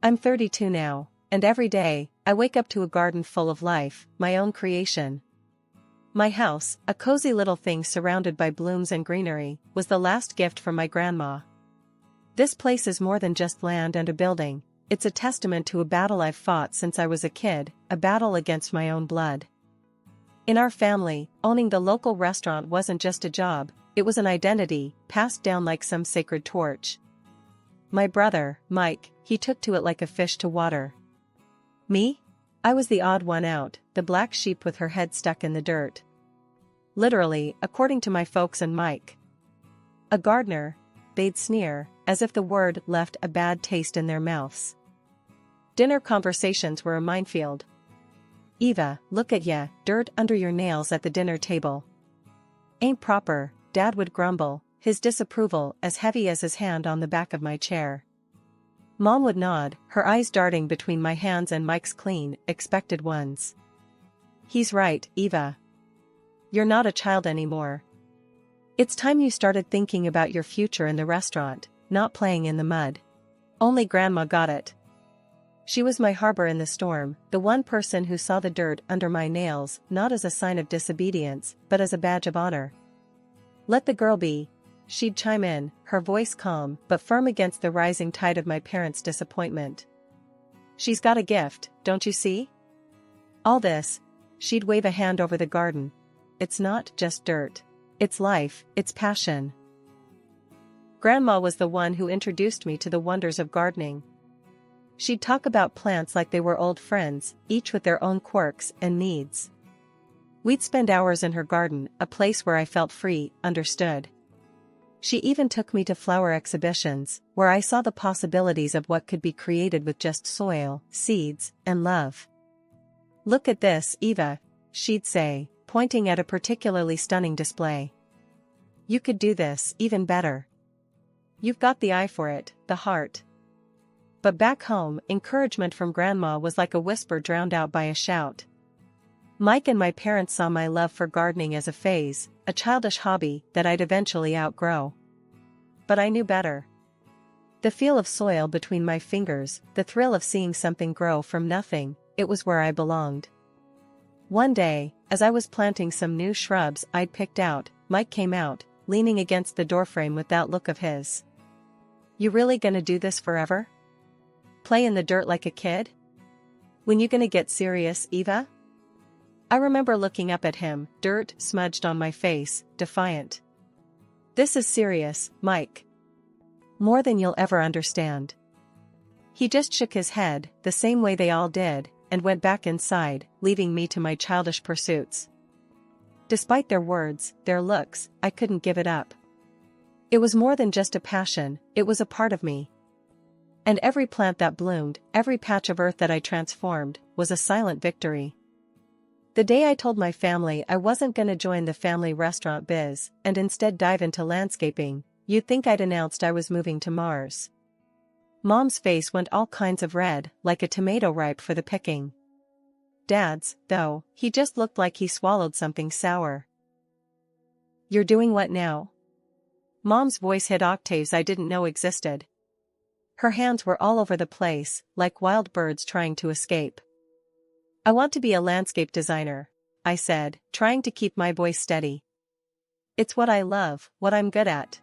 I'm 32 now, and every day, I wake up to a garden full of life, my own creation. My house, a cozy little thing surrounded by blooms and greenery, was the last gift from my grandma. This place is more than just land and a building, it's a testament to a battle I've fought since I was a kid, a battle against my own blood. In our family, owning the local restaurant wasn't just a job, it was an identity, passed down like some sacred torch. My brother, Mike, he took to it like a fish to water. Me? I was the odd one out, the black sheep with her head stuck in the dirt. Literally, according to my folks and Mike. A gardener, they'd sneer, as if the word left a bad taste in their mouths. Dinner conversations were a minefield. "Eva, look at ya, dirt under your nails at the dinner table. Ain't proper," Dad would grumble, his disapproval as heavy as his hand on the back of my chair. Mom would nod, her eyes darting between my hands and Mike's clean, expected ones. "He's right, Eva. You're not a child anymore. It's time you started thinking about your future in the restaurant, not playing in the mud." Only Grandma got it. She was my harbor in the storm, the one person who saw the dirt under my nails not as a sign of disobedience, but as a badge of honor. "Let the girl be," she'd chime in, her voice calm but firm against the rising tide of my parents' disappointment. "She's got a gift, don't you see? All this," she'd wave a hand over the garden. "It's not just dirt. It's life, it's passion." Grandma was the one who introduced me to the wonders of gardening. She'd talk about plants like they were old friends, each with their own quirks and needs. We'd spend hours in her garden, a place where I felt free, understood. She even took me to flower exhibitions, where I saw the possibilities of what could be created with just soil, seeds, and love. "Look at this, Eva," she'd say, pointing at a particularly stunning display. "You could do this even better. You've got the eye for it, the heart." But back home, encouragement from Grandma was like a whisper drowned out by a shout. Mike and my parents saw my love for gardening as a phase, a childish hobby that I'd eventually outgrow. But I knew better. The feel of soil between my fingers, the thrill of seeing something grow from nothing, it was where I belonged. One day, as I was planting some new shrubs I'd picked out, Mike came out, leaning against the doorframe with that look of his. "You really gonna do this forever? Play in the dirt like a kid? When you gonna get serious, Eva?" I remember looking up at him, dirt smudged on my face, defiant. "This is serious, Mike. More than you'll ever understand." He just shook his head, the same way they all did, and went back inside, leaving me to my childish pursuits. Despite their words, their looks, I couldn't give it up. It was more than just a passion, it was a part of me. And every plant that bloomed, every patch of earth that I transformed, was a silent victory. The day I told my family I wasn't gonna join the family restaurant biz, and instead dive into landscaping, you'd think I'd announced I was moving to Mars. Mom's face went all kinds of red, like a tomato ripe for the picking. Dad's, though, he just looked like he swallowed something sour. "You're doing what now?" Mom's voice hit octaves I didn't know existed. Her hands were all over the place, like wild birds trying to escape. "I want to be a landscape designer," I said, trying to keep my voice steady. "It's what I love, what I'm good at."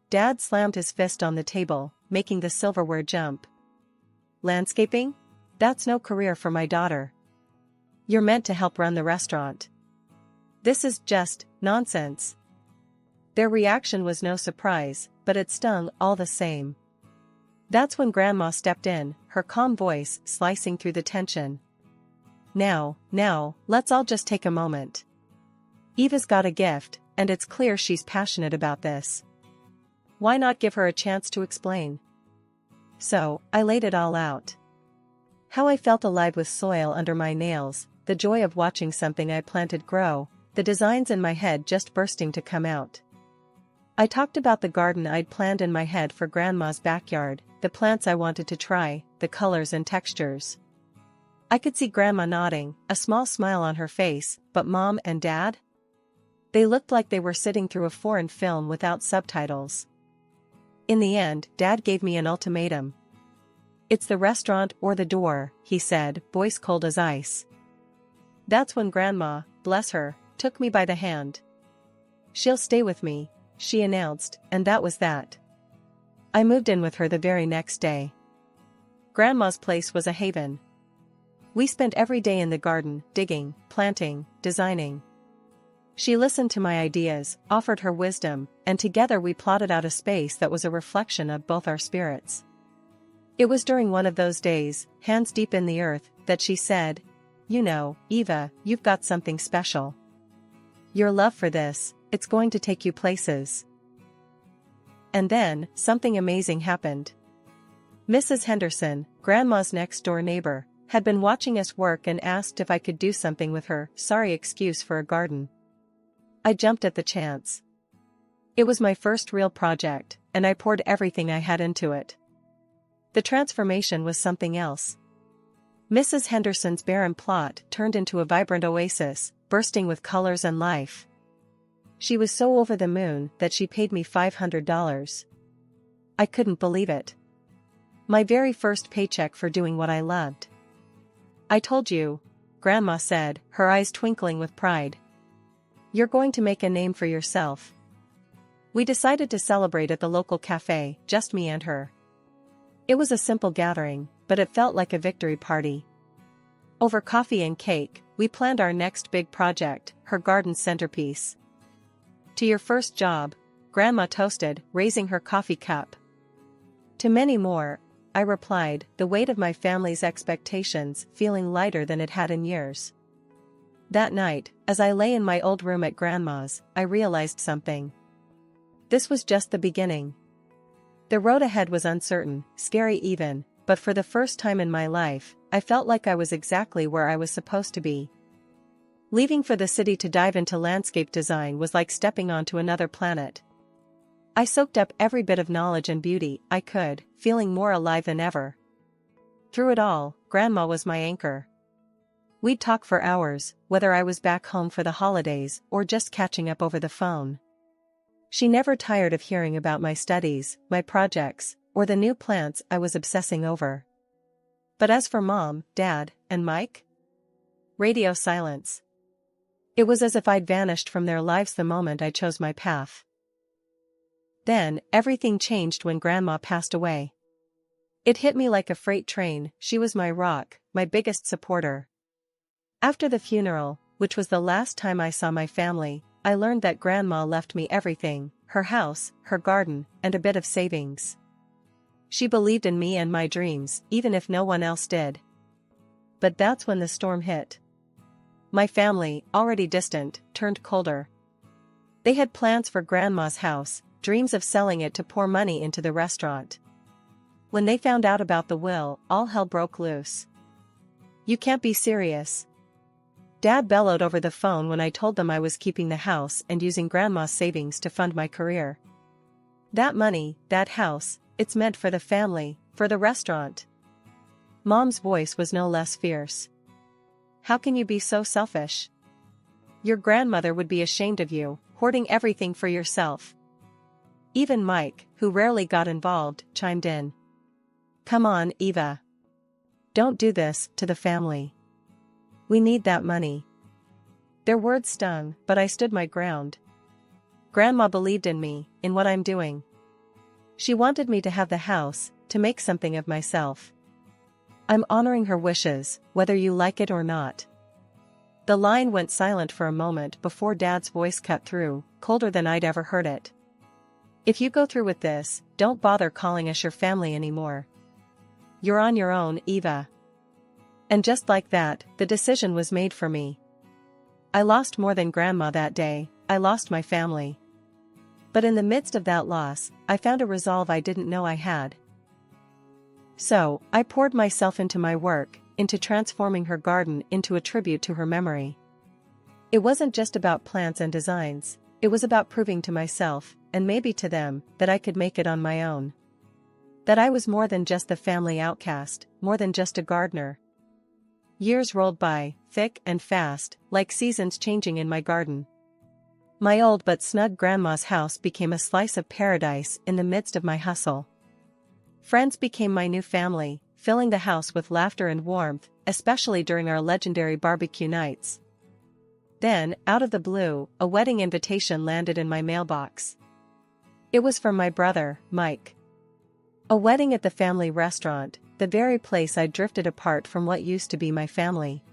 Dad slammed his fist on the table, making the silverware jump. "Landscaping? That's no career for my daughter. You're meant to help run the restaurant. This is just nonsense." Their reaction was no surprise, but it stung all the same. That's when Grandma stepped in, her calm voice slicing through the tension. Now, let's all just take a moment. Eva's got a gift, and it's clear she's passionate about this. Why not give her a chance to explain?" So, I laid it all out. How I felt alive with soil under my nails, the joy of watching something I planted grow, the designs in my head just bursting to come out. I talked about the garden I'd planned in my head for Grandma's backyard, the plants I wanted to try, the colors and textures. I could see Grandma nodding, a small smile on her face, but Mom and Dad? They looked like they were sitting through a foreign film without subtitles. In the end, Dad gave me an ultimatum. "It's the restaurant or the door," he said, voice cold as ice. That's when Grandma, bless her, took me by the hand. "She'll stay with me," she announced, and that was that. I moved in with her the very next day. Grandma's place was a haven. We spent every day in the garden, digging, planting, designing. She listened to my ideas, offered her wisdom, and together we plotted out a space that was a reflection of both our spirits. It was during one of those days, hands deep in the earth, that she said, "You know, Eva, you've got something special. Your love for this, it's going to take you places." And then, something amazing happened. Mrs. Henderson, Grandma's next-door neighbor, had been watching us work and asked if I could do something with her sorry excuse for a garden. I jumped at the chance. It was my first real project, and I poured everything I had into it. The transformation was something else. Mrs. Henderson's barren plot turned into a vibrant oasis, bursting with colors and life. She was so over the moon that she paid me $500. I couldn't believe it. My very first paycheck for doing what I loved. "I told you," Grandma said, her eyes twinkling with pride. "You're going to make a name for yourself." We decided to celebrate at the local cafe, just me and her. It was a simple gathering, but it felt like a victory party. Over coffee and cake, we planned our next big project, her garden's centerpiece. "To your first job," Grandma toasted, raising her coffee cup. "To many more," I replied, the weight of my family's expectations feeling lighter than it had in years. That night, as I lay in my old room at Grandma's, I realized something. This was just the beginning. The road ahead was uncertain, scary even, but for the first time in my life, I felt like I was exactly where I was supposed to be. Leaving for the city to dive into landscape design was like stepping onto another planet. I soaked up every bit of knowledge and beauty I could, feeling more alive than ever. Through it all, Grandma was my anchor. We'd talk for hours, whether I was back home for the holidays or just catching up over the phone. She never tired of hearing about my studies, my projects, or the new plants I was obsessing over. But as for Mom, Dad, and Mike? Radio silence. It was as if I'd vanished from their lives the moment I chose my path. Then, everything changed when Grandma passed away. It hit me like a freight train. She was my rock, my biggest supporter. After the funeral, which was the last time I saw my family, I learned that Grandma left me everything, her house, her garden, and a bit of savings. She believed in me and my dreams, even if no one else did. But that's when the storm hit. My family, already distant, turned colder. They had plans for Grandma's house, dreams of selling it to pour money into the restaurant. When they found out about the will, all hell broke loose. "You can't be serious." Dad bellowed over the phone when I told them I was keeping the house and using Grandma's savings to fund my career. "That money, that house, it's meant for the family, for the restaurant." Mom's voice was no less fierce. "How can you be so selfish? Your grandmother would be ashamed of you, hoarding everything for yourself." Even Mike, who rarely got involved, chimed in. "Come on, Eva. Don't do this to the family. We need that money." Their words stung, but I stood my ground. Grandma believed in me, in what I'm doing. She wanted me to have the house, to make something of myself. I'm honoring her wishes, whether you like it or not. The line went silent for a moment before Dad's voice cut through, colder than I'd ever heard it. "If you go through with this, don't bother calling us your family anymore. You're on your own, Eva." And just like that, the decision was made for me. I lost more than Grandma that day, I lost my family. But in the midst of that loss, I found a resolve I didn't know I had. So, I poured myself into my work, into transforming her garden into a tribute to her memory. It wasn't just about plants and designs, it was about proving to myself, and maybe to them, that I could make it on my own. That I was more than just the family outcast, more than just a gardener. Years rolled by, thick and fast, like seasons changing in my garden. My old but snug Grandma's house became a slice of paradise in the midst of my hustle. Friends became my new family, filling the house with laughter and warmth, especially during our legendary barbecue nights. Then, out of the blue, a wedding invitation landed in my mailbox. It was from my brother, Mike. A wedding at the family restaurant, the very place I'd drifted apart from what used to be my family.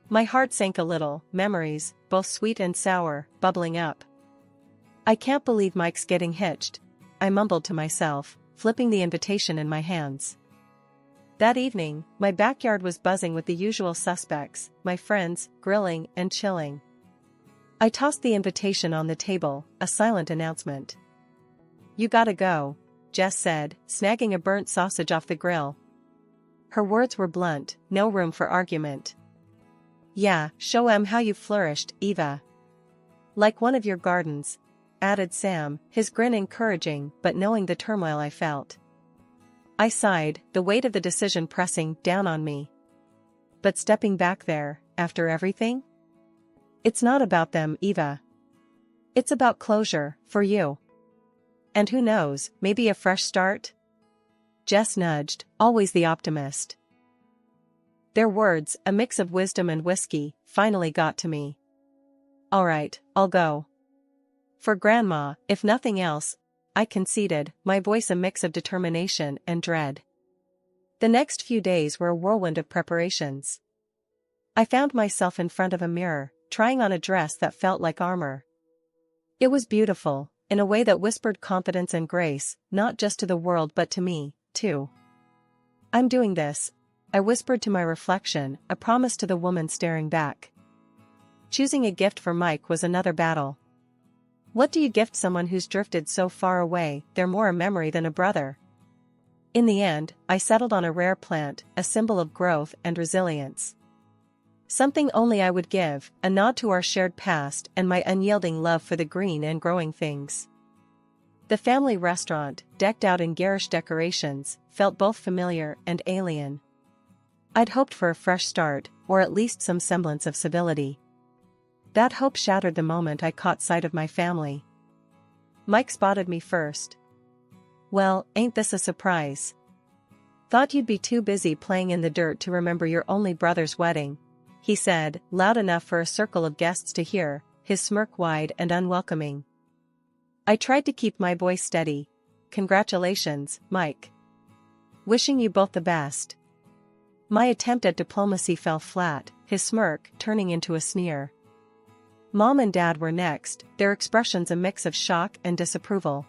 My heart sank a little, memories, both sweet and sour, bubbling up. I can't believe Mike's getting hitched, I mumbled to myself, flipping the invitation in my hands. That evening, my backyard was buzzing with the usual suspects, my friends, grilling and chilling. I tossed the invitation on the table, a silent announcement. "You gotta go," Jess said, snagging a burnt sausage off the grill. Her words were blunt, no room for argument. "Yeah, show 'em how you flourished, Eva. Like one of your gardens," added Sam, his grin encouraging but knowing the turmoil I felt. I sighed, the weight of the decision pressing down on me. But stepping back there, after everything? It's not about them, Eva. It's about closure, for you. And who knows, maybe a fresh start? Jess nudged, always the optimist. Their words, a mix of wisdom and whiskey, finally got to me. "All right, I'll go. For Grandma, if nothing else," I conceded, my voice a mix of determination and dread. The next few days were a whirlwind of preparations. I found myself in front of a mirror, trying on a dress that felt like armor. It was beautiful, in a way that whispered confidence and grace, not just to the world but to me, too. "I'm doing this," I whispered to my reflection, a promise to the woman staring back. Choosing a gift for Mike was another battle. What do you gift someone who's drifted so far away? They're more a memory than a brother. In the end, I settled on a rare plant, a symbol of growth and resilience. Something only I would give, a nod to our shared past and my unyielding love for the green and growing things. The family restaurant, decked out in garish decorations, felt both familiar and alien. I'd hoped for a fresh start, or at least some semblance of civility. That hope shattered the moment I caught sight of my family. Mike spotted me first. "Well, ain't this a surprise? Thought you'd be too busy playing in the dirt to remember your only brother's wedding," he said, loud enough for a circle of guests to hear, his smirk wide and unwelcoming. I tried to keep my voice steady. "Congratulations, Mike. Wishing you both the best." My attempt at diplomacy fell flat, his smirk turning into a sneer. Mom and Dad were next, their expressions a mix of shock and disapproval.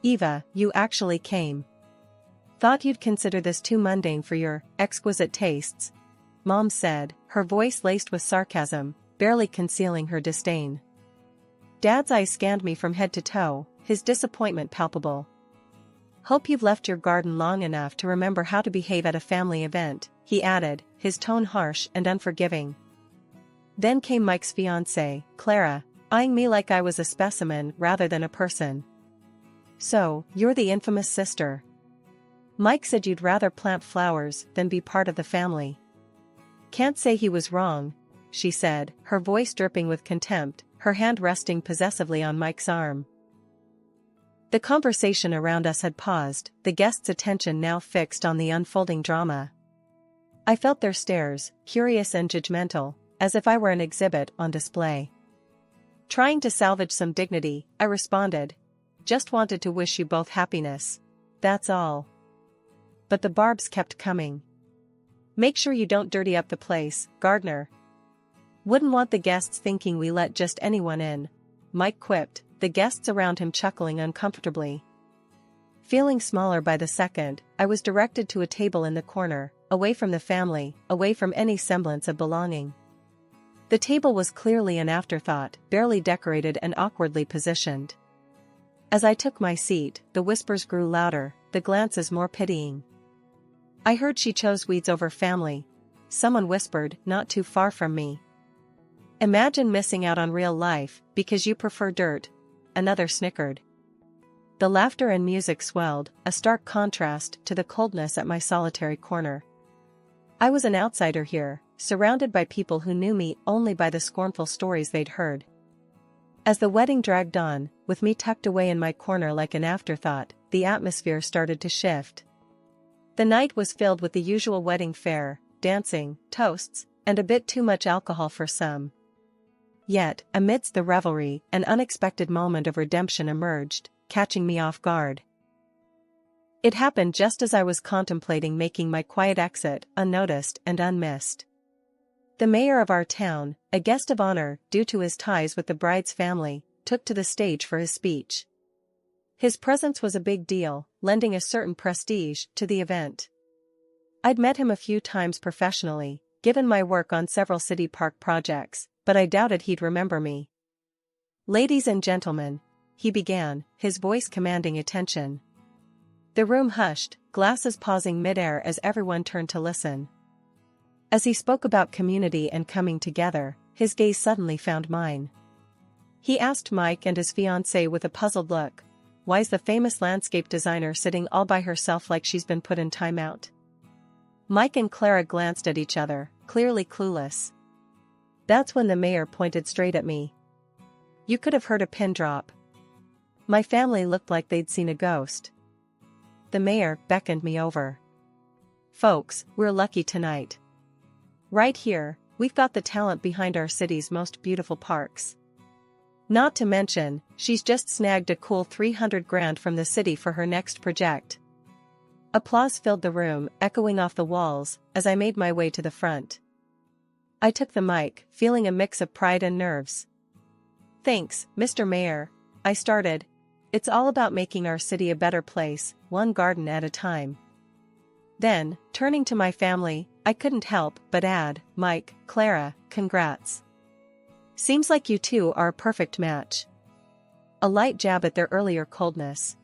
"Eva, you actually came. Thought you'd consider this too mundane for your exquisite tastes," Mom said, her voice laced with sarcasm, barely concealing her disdain. Dad's eyes scanned me from head to toe, his disappointment palpable. "Hope you've left your garden long enough to remember how to behave at a family event," he added, his tone harsh and unforgiving. Then came Mike's fiancée, Clara, eyeing me like I was a specimen rather than a person. "So, you're the infamous sister. Mike said you'd rather plant flowers than be part of the family." "Can't say he was wrong," she said, her voice dripping with contempt, her hand resting possessively on Mike's arm. The conversation around us had paused, the guests' attention now fixed on the unfolding drama. I felt their stares, curious and judgmental, as if I were an exhibit on display. Trying to salvage some dignity, I responded, "Just wanted to wish you both happiness. That's all." But the barbs kept coming. "Make sure you don't dirty up the place, Gardner. Wouldn't want the guests thinking we let just anyone in," Mike quipped, the guests around him chuckling uncomfortably. Feeling smaller by the second, I was directed to a table in the corner, away from the family, away from any semblance of belonging. The table was clearly an afterthought, barely decorated and awkwardly positioned. As I took my seat, the whispers grew louder, the glances more pitying. "I heard she chose weeds over family," someone whispered, not too far from me. "Imagine missing out on real life, because you prefer dirt," another snickered. The laughter and music swelled, a stark contrast to the coldness at my solitary corner. I was an outsider here, surrounded by people who knew me only by the scornful stories they'd heard. As the wedding dragged on, with me tucked away in my corner like an afterthought, the atmosphere started to shift. The night was filled with the usual wedding fare, dancing, toasts, and a bit too much alcohol for some. Yet, amidst the revelry, an unexpected moment of redemption emerged, catching me off guard. It happened just as I was contemplating making my quiet exit, unnoticed and unmissed. The mayor of our town, a guest of honor due to his ties with the bride's family, took to the stage for his speech. His presence was a big deal, lending a certain prestige to the event. I'd met him a few times professionally, given my work on several city park projects, but I doubted he'd remember me. "Ladies and gentlemen," he began, his voice commanding attention. The room hushed, glasses pausing mid-air as everyone turned to listen. As he spoke about community and coming together, his gaze suddenly found mine. He asked Mike and his fiancée with a puzzled look, "Why's the famous landscape designer sitting all by herself like she's been put in timeout?" Mike and Clara glanced at each other, clearly clueless. That's when the mayor pointed straight at me. You could have heard a pin drop. My family looked like they'd seen a ghost. The mayor beckoned me over. "Folks, we're lucky tonight. Right here, we've got the talent behind our city's most beautiful parks. Not to mention, she's just snagged a cool $300,000 from the city for her next project." Applause filled the room, echoing off the walls, as I made my way to the front. I took the mic, feeling a mix of pride and nerves. "Thanks, Mr. Mayor," I started. "It's all about making our city a better place, one garden at a time." Then, turning to my family, I couldn't help but add, "Mike, Clara, congrats. Seems like you two are a perfect match." A light jab at their earlier coldness.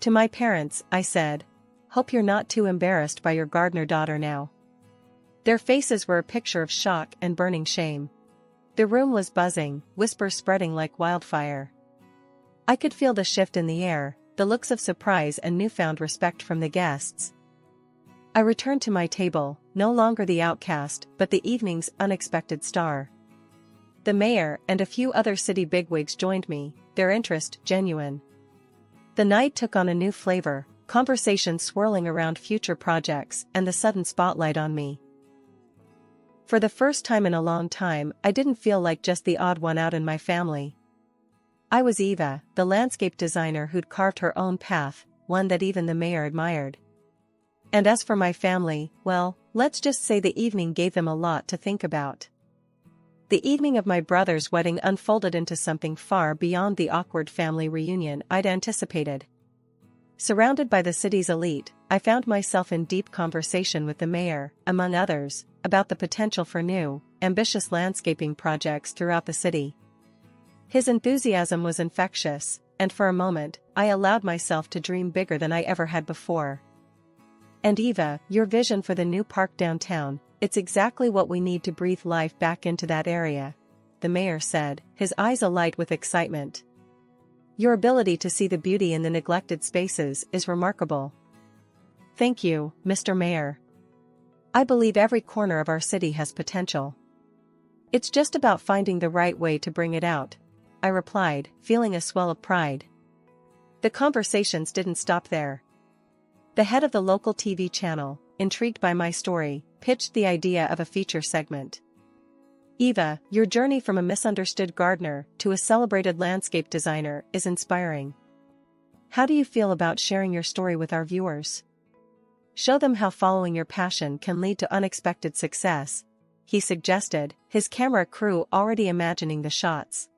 To my parents, I said, "Hope you're not too embarrassed by your gardener daughter now." Their faces were a picture of shock and burning shame. The room was buzzing, whispers spreading like wildfire. I could feel the shift in the air, the looks of surprise and newfound respect from the guests. I returned to my table, no longer the outcast, but the evening's unexpected star. The mayor and a few other city bigwigs joined me, their interest genuine. The night took on a new flavor, conversation swirling around future projects and the sudden spotlight on me. For the first time in a long time, I didn't feel like just the odd one out in my family. I was Eva, the landscape designer who'd carved her own path, one that even the mayor admired. And as for my family, well, let's just say the evening gave them a lot to think about. The evening of my brother's wedding unfolded into something far beyond the awkward family reunion I'd anticipated. Surrounded by the city's elite, I found myself in deep conversation with the mayor, among others, about the potential for new, ambitious landscaping projects throughout the city. His enthusiasm was infectious, and for a moment, I allowed myself to dream bigger than I ever had before. "And Eva, your vision for the new park downtown, it's exactly what we need to breathe life back into that area," the mayor said, his eyes alight with excitement. "Your ability to see the beauty in the neglected spaces is remarkable." "Thank you, Mr. Mayor. I believe every corner of our city has potential. It's just about finding the right way to bring it out," I replied, feeling a swell of pride. The conversations didn't stop there. The head of the local TV channel, intrigued by my story, pitched the idea of a feature segment. "Eva, your journey from a misunderstood gardener to a celebrated landscape designer is inspiring. How do you feel about sharing your story with our viewers? Show them how following your passion can lead to unexpected success," he suggested, his camera crew already imagining the shots.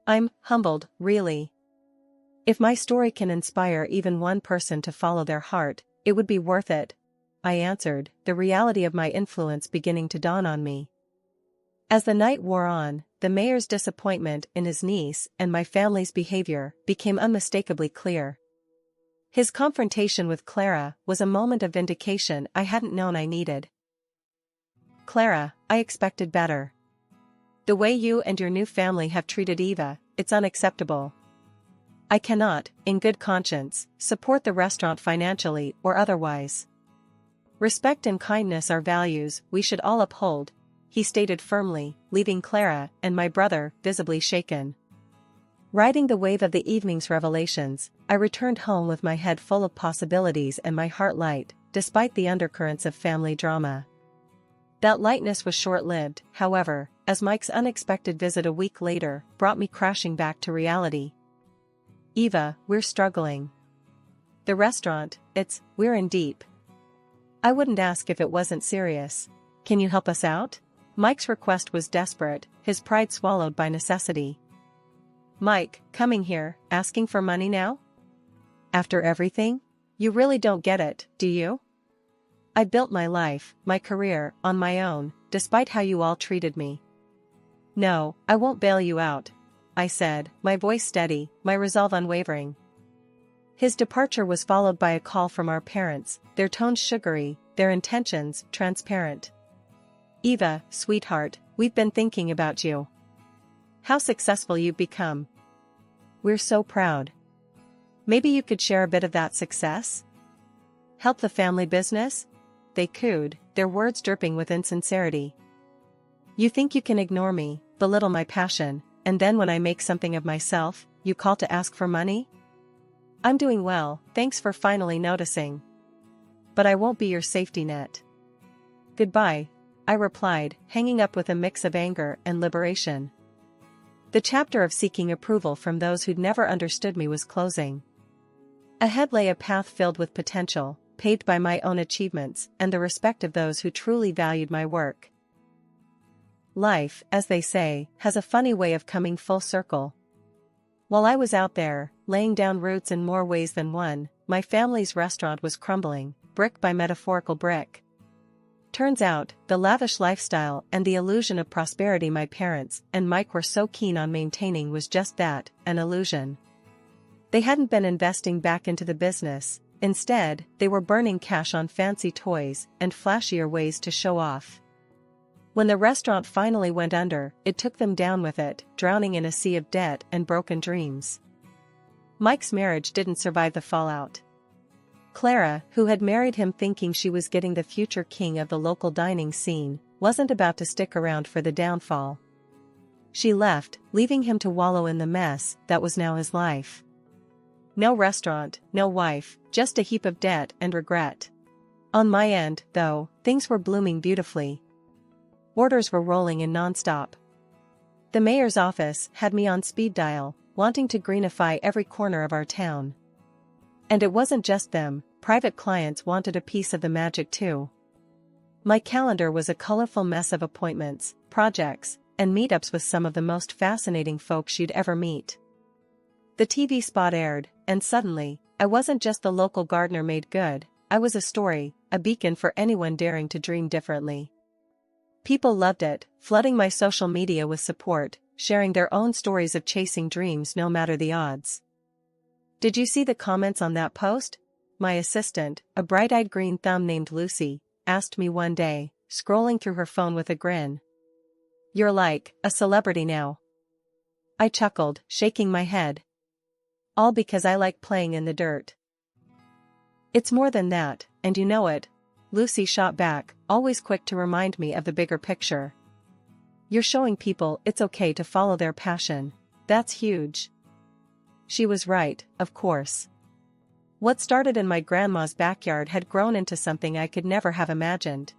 I'm humbled, really. If my story can inspire even one person to follow their heart, it would be worth it, I answered, the reality of my influence beginning to dawn on me. As the night wore on, the mayor's disappointment in his niece and my family's behavior became unmistakably clear. His confrontation with Clara was a moment of vindication I hadn't known I needed. "Clara, I expected better. The way you and your new family have treated Eva, it's unacceptable. I cannot, in good conscience, support the restaurant financially or otherwise. Respect and kindness are values we should all uphold," he stated firmly, leaving Clara and my brother visibly shaken. Riding the wave of the evening's revelations, I returned home with my head full of possibilities and my heart light, despite the undercurrents of family drama. That lightness was short-lived, however, as Mike's unexpected visit a week later brought me crashing back to reality. "Eva, we're struggling. The restaurant, we're in deep." I wouldn't ask if it wasn't serious. "Can you help us out?" Mike's request was desperate, his pride swallowed by necessity. "Mike, coming here, asking for money now? After everything? You really don't get it, do you? I built my life, my career, on my own, despite how you all treated me." "No, I won't bail you out," I said, my voice steady, my resolve unwavering. His departure was followed by a call from our parents, their tones sugary, their intentions transparent. "Eva, sweetheart, we've been thinking about you. How successful you've become. We're so proud. Maybe you could share a bit of that success? Help the family business?" They cooed, their words dripping with insincerity. "You think you can ignore me, belittle my passion, and then when I make something of myself, you call to ask for money? I'm doing well, thanks for finally noticing. But I won't be your safety net." "Goodbye," I replied, hanging up with a mix of anger and liberation. The chapter of seeking approval from those who'd never understood me was closing. Ahead lay a path filled with potential, paved by my own achievements and the respect of those who truly valued my work. Life, as they say, has a funny way of coming full circle. While I was out there, laying down roots in more ways than one, my family's restaurant was crumbling, brick by metaphorical brick. Turns out, the lavish lifestyle and the illusion of prosperity my parents and Mike were so keen on maintaining was just that, an illusion. They hadn't been investing back into the business. Instead, they were burning cash on fancy toys and flashier ways to show off. When the restaurant finally went under, it took them down with it, drowning in a sea of debt and broken dreams. Mike's marriage didn't survive the fallout. Clara, who had married him thinking she was getting the future king of the local dining scene, wasn't about to stick around for the downfall. She left, leaving him to wallow in the mess that was now his life. No restaurant, no wife, just a heap of debt and regret. On my end, though, things were blooming beautifully. Orders were rolling in nonstop. The mayor's office had me on speed dial, wanting to greenify every corner of our town. And it wasn't just them, private clients wanted a piece of the magic too. My calendar was a colorful mess of appointments, projects, and meetups with some of the most fascinating folks you'd ever meet. The TV spot aired, and suddenly, I wasn't just the local gardener made good, I was a story, a beacon for anyone daring to dream differently. People loved it, flooding my social media with support, sharing their own stories of chasing dreams no matter the odds. "Did you see the comments on that post?" My assistant, a bright-eyed green thumb named Lucy, asked me one day, scrolling through her phone with a grin. "You're like a celebrity now." I chuckled, shaking my head. "All because I like playing in the dirt." "It's more than that, and you know it," Lucy shot back, always quick to remind me of the bigger picture. "You're showing people it's okay to follow their passion. That's huge." She was right, of course. What started in my grandma's backyard had grown into something I could never have imagined.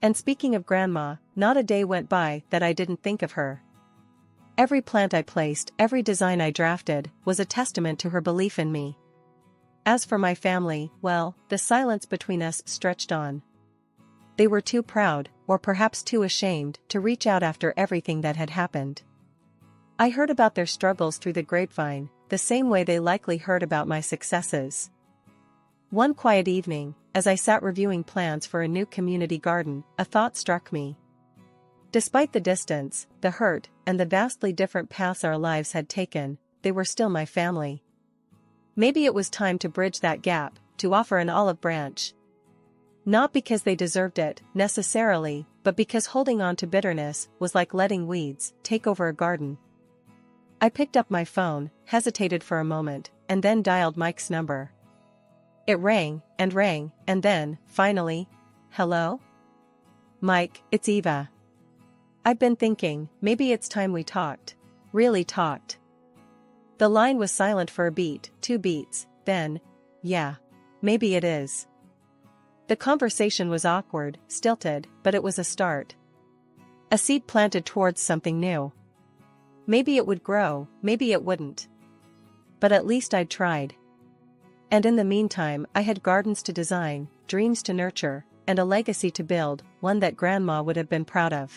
And speaking of grandma, not a day went by that I didn't think of her. Every plant I placed, every design I drafted, was a testament to her belief in me. As for my family, well, the silence between us stretched on. They were too proud, or perhaps too ashamed, to reach out after everything that had happened. I heard about their struggles through the grapevine, the same way they likely heard about my successes. One quiet evening, as I sat reviewing plans for a new community garden, a thought struck me. Despite the distance, the hurt, and the vastly different paths our lives had taken, they were still my family. Maybe it was time to bridge that gap, to offer an olive branch. Not because they deserved it, necessarily, but because holding on to bitterness was like letting weeds take over a garden. I picked up my phone, hesitated for a moment, and then dialed Mike's number. It rang, and then, finally, "Hello? Mike, it's Eva. I've been thinking, maybe it's time we talked. Really talked." The line was silent for a beat, 2 beats, then, yeah. Maybe it is. The conversation was awkward, stilted, but it was a start. A seed planted towards something new. Maybe it would grow, maybe it wouldn't. But at least I'd tried. And in the meantime I had gardens to design, dreams to nurture, and a legacy to build, one that Grandma would have been proud of.